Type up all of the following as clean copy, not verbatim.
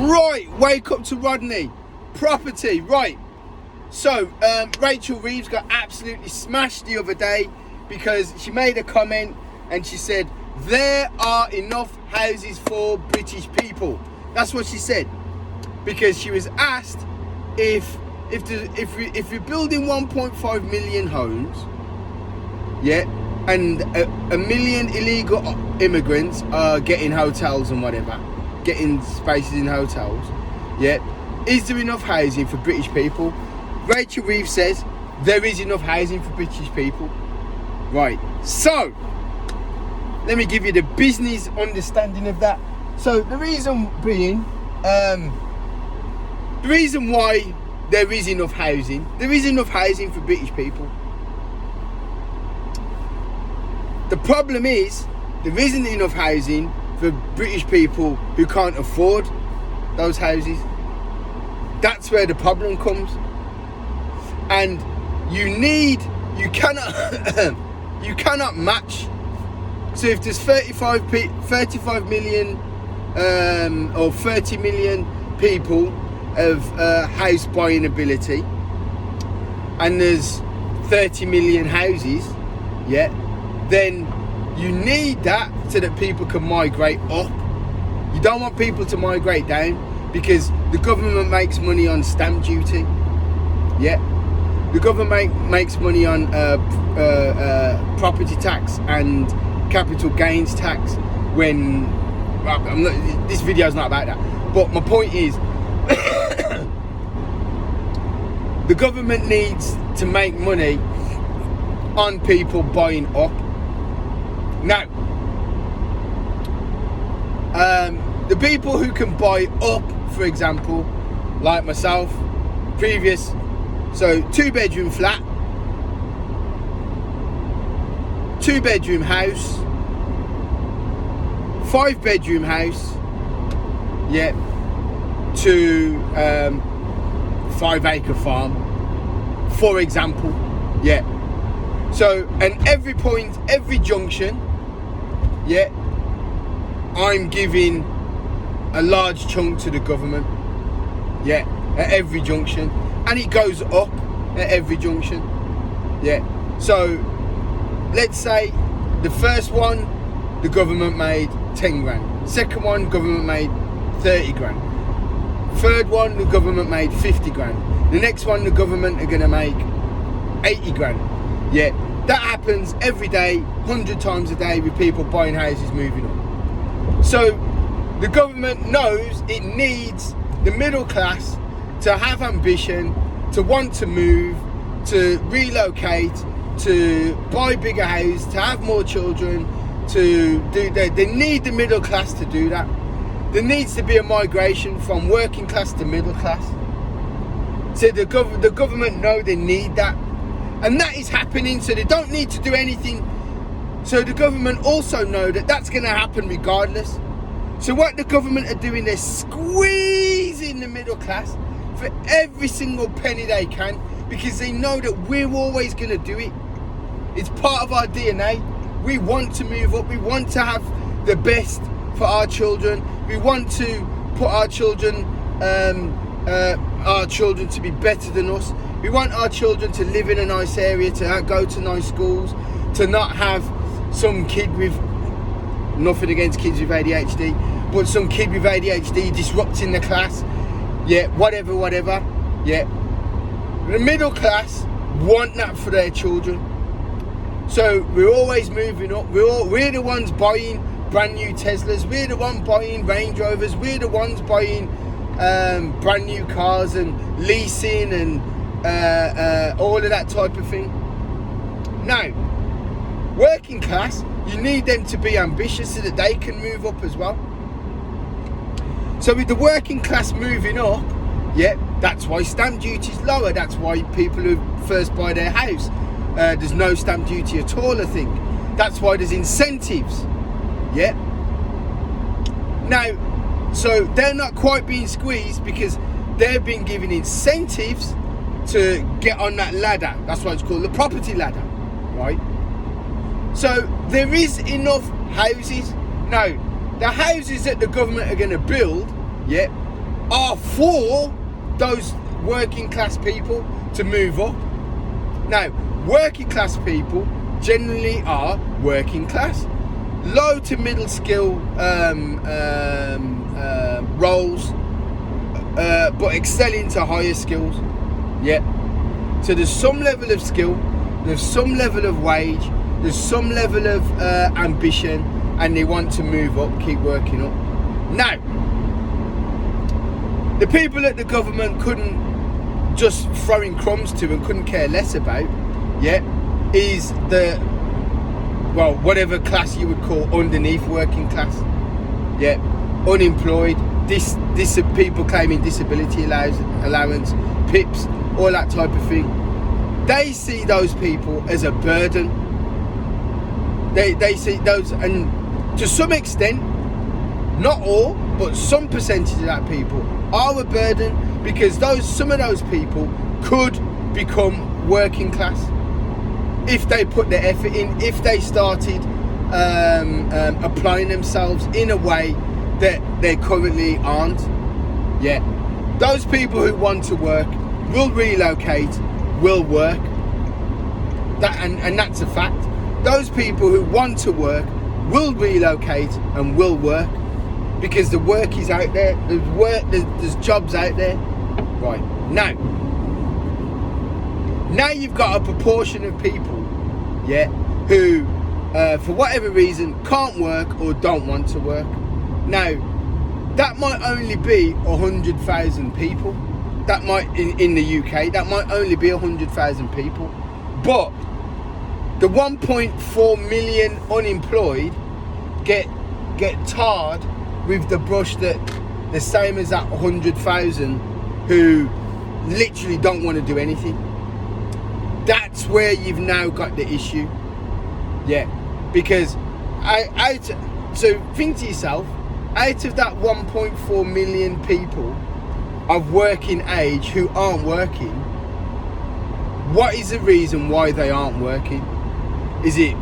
Right, wake up to Rodney. Property, right. So, Rachel Reeves got absolutely smashed the other day because she made a comment and she said, there are enough houses for British people. That's what she said. Because she was asked if we're building 1.5 million homes, yeah, and a million illegal immigrants are getting hotels and whatever, getting spaces in hotels, yeah, is there enough housing for British people? Rachel Reeves says there is enough housing for British people. Right, so let me give you the business understanding of that. So the reason being, the reason why there is enough housing for British people. The problem is there isn't enough housing for British people who can't afford those houses. That's where the problem comes. And you cannot match. So if there's 35 million or 30 million people of house buying ability, and there's 30 million houses, yeah, then you need that so that people can migrate up. You don't want people to migrate down because the government makes money on stamp duty, yeah. The government makes money on property tax and capital gains tax. When this video is not about that, but my point is, the government needs to make money on people buying up. Now, the people who can buy up, for example, like myself, so 2-bedroom flat, 2-bedroom house, 5-bedroom house, yeah, to 5-acre farm, for example, yeah. So, and every point, every junction, yeah, I'm giving a large chunk to the government, yeah, at every junction. And it goes up at every junction, yeah. So let's say the first one, the government made 10 grand. Second one, government made 30 grand. Third one, the government made 50 grand. The next one, the government are gonna make 80 grand. Yeah, that happens every day, 100 times a day, with people buying houses, moving on. So the government knows it needs the middle class to have ambition, to want to move, to relocate, to buy bigger houses, to have more children, to do that. They need the middle class to do that. There needs to be a migration from working class to middle class. So the government know they need that. And that is happening, so they don't need to do anything. So the government also know that that's going to happen regardless. So what the government are doing, they're squeezing the middle class for every single penny they can, because they know that we're always going to do it. It's part of our DNA. We want to move up. We want to have the best for our children. We want to put our children to be better than us. We want our children to live in a nice area, to go to nice schools, to not have some kid with, nothing against kids with ADHD, but some kid with ADHD disrupting the class. Yeah, whatever, yeah. The middle class want that for their children. So we're always moving up. We're the ones buying brand new Teslas. We're the ones buying Range Rovers. We're the ones buying brand new cars and leasing and all of that type of thing. Now, working class, you need them to be ambitious so that they can move up as well. So with the working class moving up, yeah, that's why stamp duty is lower. That's why people who first buy their house, there's no stamp duty at all, I think. That's why there's incentives, yeah. Now, so they're not quite being squeezed because they've been given incentives to get on that ladder. That's why it's called the property ladder, right? So there is enough houses. Now, the houses that the government are going to build, yeah, are for those working class people to move up. Now, working class people generally are working class, low to middle skill roles, but excelling to higher skills. Yeah. So there's some level of skill, there's some level of wage, there's some level of ambition, and they want to move up, keep working up. Now, the people that the government couldn't just throw in crumbs to and couldn't care less about, yeah, is the, well, whatever class you would call underneath working class. Yeah, unemployed, this people claiming disability allowance, PIPs, all that type of thing. They see those people as a burden. They see those, and to some extent, not all, but some percentage of that people are a burden, because some of those people could become working class if they put their effort in, if they started applying themselves in a way that they currently aren't. Yeah, those people who want to work will relocate, will work. And that's a fact. Those people who want to work will relocate and will work, because the work is out there. There's work. There's jobs out there. Right now you've got a proportion of people, yeah, who for whatever reason can't work or don't want to work. Now, that might only be 100,000 people. That might in the UK. That might only be 100,000 people, but the 1.4 million unemployed get tarred with the brush that the same as that 100,000 who literally don't want to do anything. That's where you've now got the issue. Yeah, because so think to yourself, out of that 1.4 million people of working age who aren't working, what is the reason why they aren't working? Is it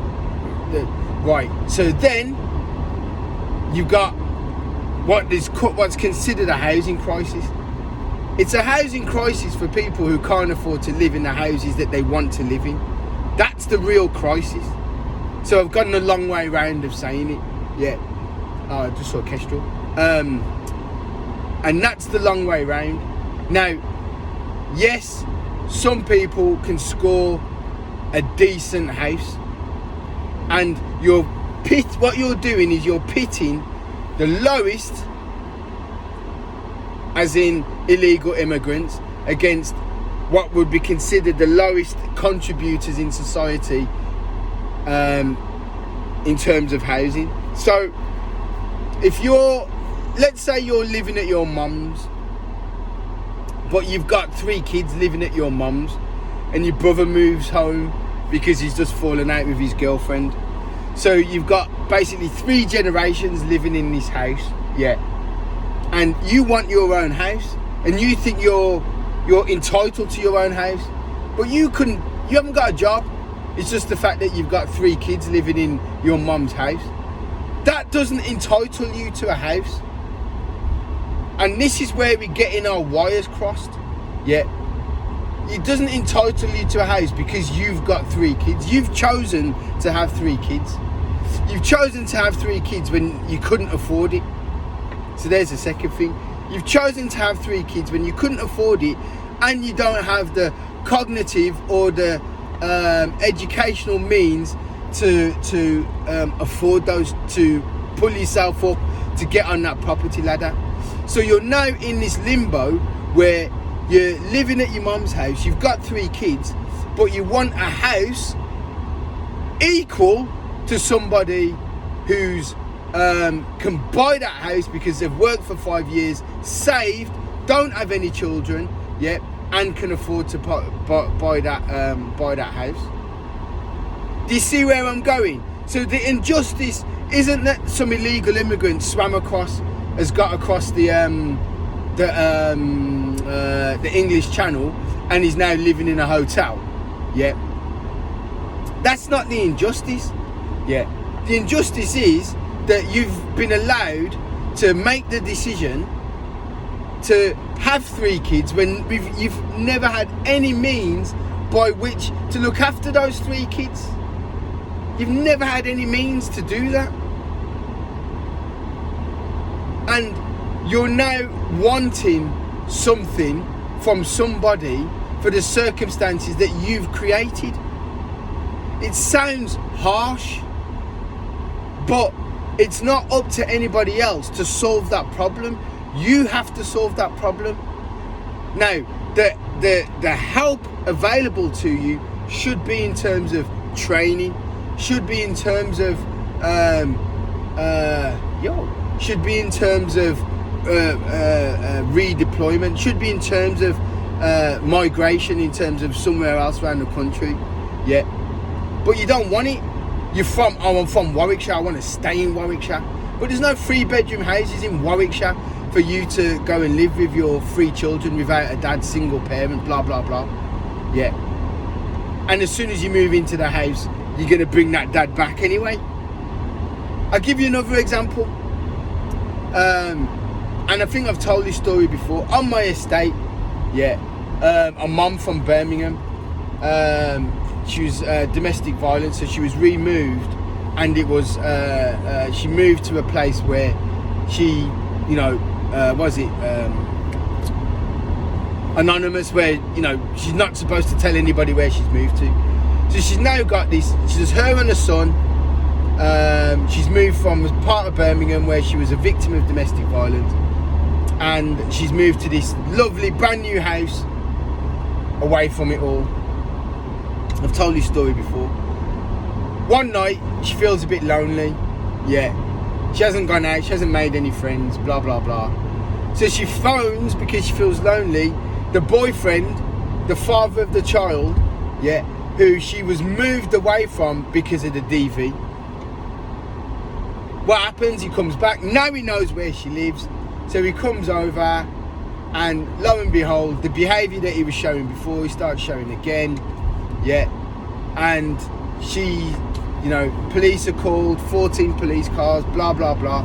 right? So then you've got what's considered a housing crisis. It's a housing crisis for people who can't afford to live in the houses that they want to live in. That's the real crisis. So I've gotten a long way round of saying it. Yeah. Oh, I just saw Kestrel. And that's the long way round. Now, yes, some people can score a decent house, and what you're doing is you're pitting the lowest, as in illegal immigrants, against what would be considered the lowest contributors in society in terms of housing. So if let's say you're living at your mum's, but you've got 3 kids living at your mum's, and your brother moves home because he's just fallen out with his girlfriend. So you've got basically 3 generations living in this house, yeah. And you want your own house, and you think you're entitled to your own house, but you haven't got a job. It's just the fact that you've got 3 kids living in your mum's house. That doesn't entitle you to a house. And this is where we're getting our wires crossed. Yeah. It doesn't entitle you to a house because you've got 3 kids. You've chosen to have 3 kids. You've chosen to have 3 kids when you couldn't afford it. So there's the second thing. You've chosen to have 3 kids when you couldn't afford it, and you don't have the cognitive or the educational means to afford those, to pull yourself up to get on that property ladder. So you're now in this limbo where you're living at your mum's house, you've got 3 kids, but you want a house equal to somebody who's can buy that house because they've worked for 5 years, saved, don't have any children, yeah, and can afford to buy that house. Do you see where I'm going? So the injustice isn't that some illegal immigrant has got across the English Channel and is now living in a hotel. Yeah, that's not the injustice. Yeah, the injustice is that you've been allowed to make the decision to have 3 kids when you've never had any means by which to look after those 3 kids. You've never had any means to do that. And you're now wanting something from somebody for the circumstances that you've created. It sounds harsh, but it's not up to anybody else to solve that problem. You have to solve that problem. Now, the help available to you should be in terms of training, should be in terms of should be in terms of redeployment, should be in terms of migration, in terms of somewhere else around the country. Yeah, but you don't want it. I'm from Warwickshire, I want to stay in Warwickshire. But there's no 3-bedroom houses in Warwickshire for you to go and live with your 3 children without a dad, single parent, blah, blah, blah. Yeah. And as soon as you move into the house, you're going to bring that dad back anyway. I'll give you another example. And I think I've told this story before. On my estate, a mum from Birmingham, she was domestic violence, so she was removed, and it was she moved to a place where she, anonymous, where she's not supposed to tell anybody where she's moved to. So she's now got this. She's her and her son. She's moved from part of Birmingham where she was a victim of domestic violence, and she's moved to this lovely brand new house away from it all. I've told this story before. One night she feels a bit lonely. Yeah, she hasn't gone out, she hasn't made any friends, blah blah blah. So she phones because she feels lonely the boyfriend, the father of the child, who she was moved away from because of the DV. What happens? He comes back. Now he knows where she lives, so he comes over, and lo and behold, the behaviour that he was showing before, he starts showing again. And she, police are called, 14 police cars, blah blah blah.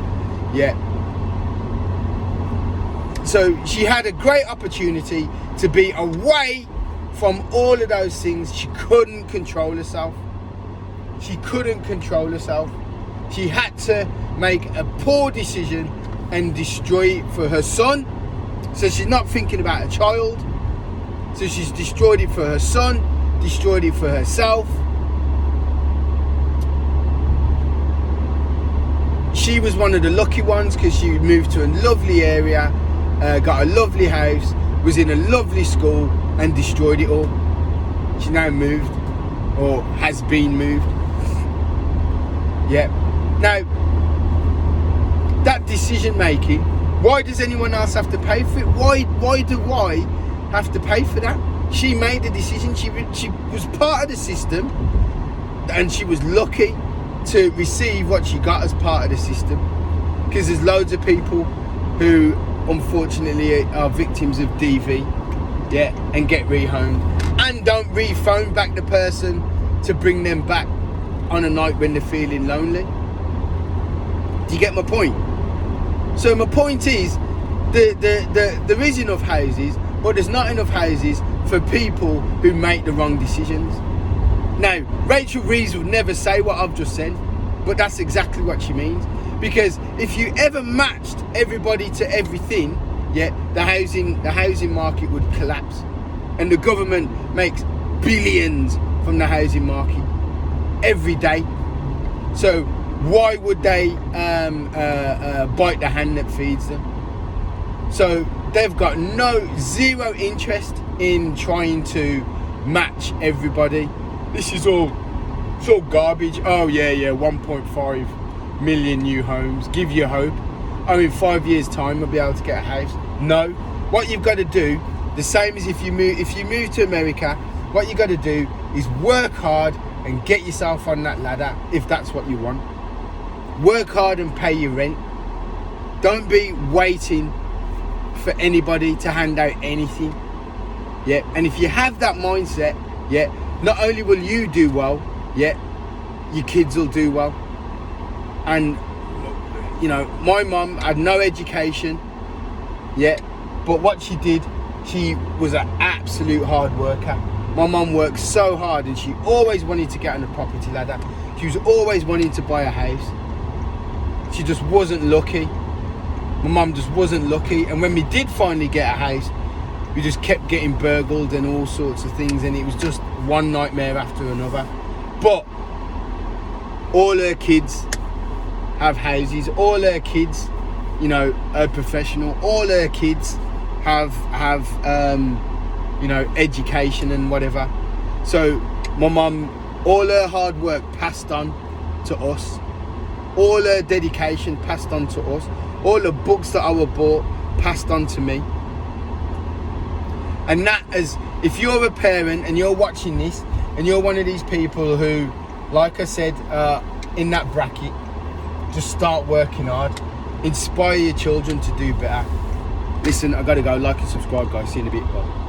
So she had a great opportunity to be away from all of those things. She couldn't control herself. She had to make a poor decision and destroy it for her son. So she's not thinking about a child. So she's destroyed it for her son, destroyed it for herself. She was one of the lucky ones because she moved to a lovely area, got a lovely house, was in a lovely school, and destroyed it all. She now moved, or has been moved. Now, that decision making, why does anyone else have to pay for it? Why do I have to pay for that? She made a decision. She was part of the system, and she was lucky to receive what she got as part of the system, because there's loads of people who unfortunately are victims of DV, and get rehomed and don't re-phone back the person to bring them back on a night when they're feeling lonely. Do you get my point? So my point is, there is enough houses, but there's not enough houses for people who make the wrong decisions. Now, Rachel Reeves would never say what I've just said, but that's exactly what she means. Because if you ever matched everybody to everything, the housing market would collapse, and the government makes billions from the housing market every day. So why would they bite the hand that feeds them? So they've got zero interest in trying to match everybody. It's all garbage. 1.5 million new homes. Give you hope. In 5 years' time we'll be able to get a house. No. What you've got to do, the same as if you move to America, what you got to do is work hard and get yourself on that ladder if that's what you want. Work hard and pay your rent. Don't be waiting for anybody to hand out anything. And if you have that mindset, not only will you do well, your kids will do well. And my mum had no education, But what she did, she was an absolute hard worker. My mum worked so hard, and she always wanted to get on the property ladder. She was always wanting to buy a house. She just wasn't lucky. My mum just wasn't lucky. And when we did finally get a house, we just kept getting burgled and all sorts of things, and it was just one nightmare after another. But all her kids have houses. All her kids, you know, are professional. All her kids have you know, education and whatever. So my mum, all her hard work passed on to us. All her dedication passed on to us. All the books that I were bought passed on to me. And that is, if you're a parent and you're watching this and you're one of these people who, like I said, in that bracket, just start working hard, inspire your children to do better. Listen, I gotta go. Like and subscribe, guys. See you in a bit. Bye.